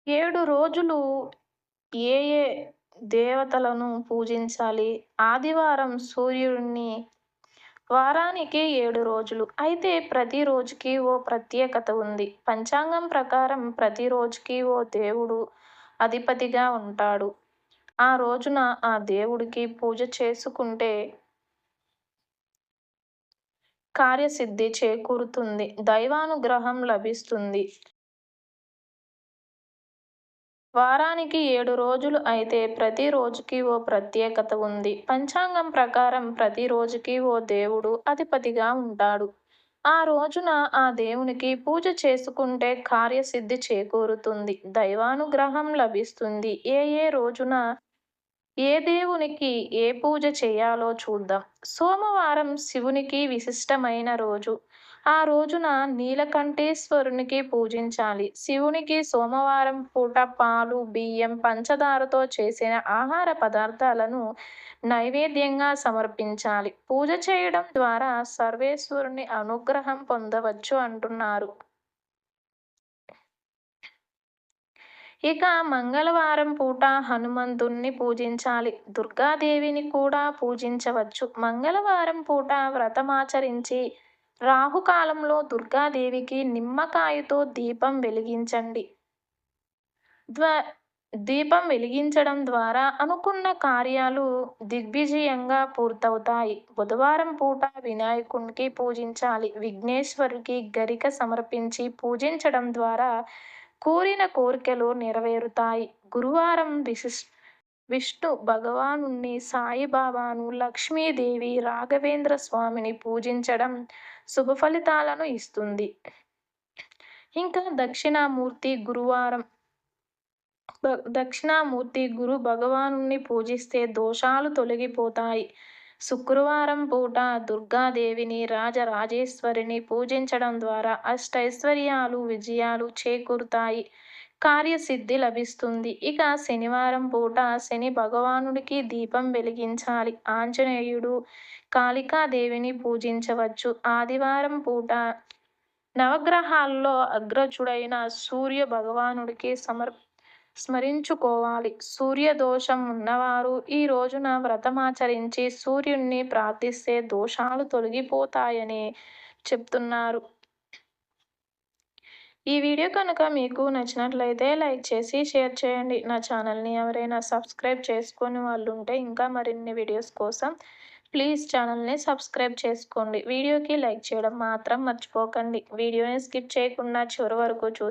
7 రోజులు ఏ ఏ దేవతలను పూజించాలి? ఆదివారం సూర్యుడిని వారానికి 7 రోజులు. అయితే ప్రతి రోజుకి ఓ ప్రత్యేకత ఉంది. పంచాంగం ప్రకారం ప్రతి రోజుకి ఓ దేవుడు అధిపతిగా ఉంటాడు. ఆ రోజున ఆ దేవుడికి పూజ చేసుకుంటే కార్యసిద్ధి చేకూరుతుంది. దైవానుగ్రహం లభిస్తుంది. వారానికి 7 రోజులు అయితే ప్రతి రోజుకి ఓ ప్రత్యేకత ఉంది. పంచాంగం ప్రకారం ప్రతి రోజుకి ఓ దేవుడు అధిపతిగా ఉంటాడు. ఆ రోజున ఆ దేవునికి పూజ చేసుకుంటే కార్యసిద్ధి చేకూరుతుంది. దైవానుగ్రహం లభిస్తుంది. ఏ ఏ రోజున ఏ దేవునికి ఏ పూజ చేయాలో చూద్దాం. సోమవారం శివునికి విశిష్టమైన రోజు. ఆ రోజున నీలకంఠేశ్వరునికి పూజించాలి. శివునికి సోమవారం పూట పాలు, బియ్యం, పంచదారతో చేసిన ఆహార పదార్థాలను నైవేద్యంగా సమర్పించాలి. పూజ చేయడం ద్వారా సర్వేశ్వరుని అనుగ్రహం పొందవచ్చు అంటున్నారు. ఇక మంగళవారం పూట హనుమంతుణ్ణి పూజించాలి. దుర్గాదేవిని కూడా పూజించవచ్చు. మంగళవారం పూట వ్రతమాచరించి రాహుకాలంలో దుర్గాదేవికి నిమ్మకాయతో దీపం వెలిగించండి. ద్వ దీపం వెలిగించడం ద్వారా అనుకున్న కార్యాలు దిగ్విజయంగా పూర్తవుతాయి. బుధవారం పూట వినాయకునికి పూజించాలి. విఘ్నేశ్వరుడికి గరిక సమర్పించి పూజించడం ద్వారా కోరిన కోరికలు నెరవేరుతాయి. గురువారం విష్ణు భగవానుణ్ణి, సాయిబాబాను, లక్ష్మీదేవి, రాఘవేంద్ర స్వామిని పూజించడం శుభ ఫలితాలను ఇస్తుంది. ఇంకా దక్షిణామూర్తి గురు భగవానుణ్ణి పూజిస్తే దోషాలు తొలగిపోతాయి. శుక్రవారం పూట దుర్గాదేవిని, రాజరాజేశ్వరిని పూజించడం ద్వారా అష్టైశ్వర్యాలు, విజయాలు చేకూరుతాయి. కార్యసిద్ధి లభిస్తుంది. ఇక శనివారం పూట శని భగవానుడికి దీపం వెలిగించాలి. ఆంజనేయుడు, కాళికాదేవిని పూజించవచ్చు. ఆదివారం పూట నవగ్రహాల్లో అగ్రజుడైన సూర్య భగవానుడికి స్మరించుకోవాలి. సూర్యదోషం ఉన్నవారు ఈ రోజున వ్రతమాచరించి సూర్యుణ్ణి ప్రార్థిస్తే దోషాలు తొలగిపోతాయని చెప్తున్నారు. ఈ వీడియో కనుక మీకు నచ్చినట్లయితే లైక్ చేసి షేర్ చేయండి. నా ఛానల్ని ఎవరైనా సబ్స్క్రైబ్ చేసుకొని వాళ్ళు ఉంటే ఇంకా మరిన్ని వీడియోస్ కోసం ప్లీజ్ ఛానల్ని సబ్స్క్రైబ్ చేసుకోండి. వీడియోకి లైక్ చేయడం మాత్రం మర్చిపోకండి. వీడియోని స్కిప్ చేయకుండా చివరి వరకు చూసి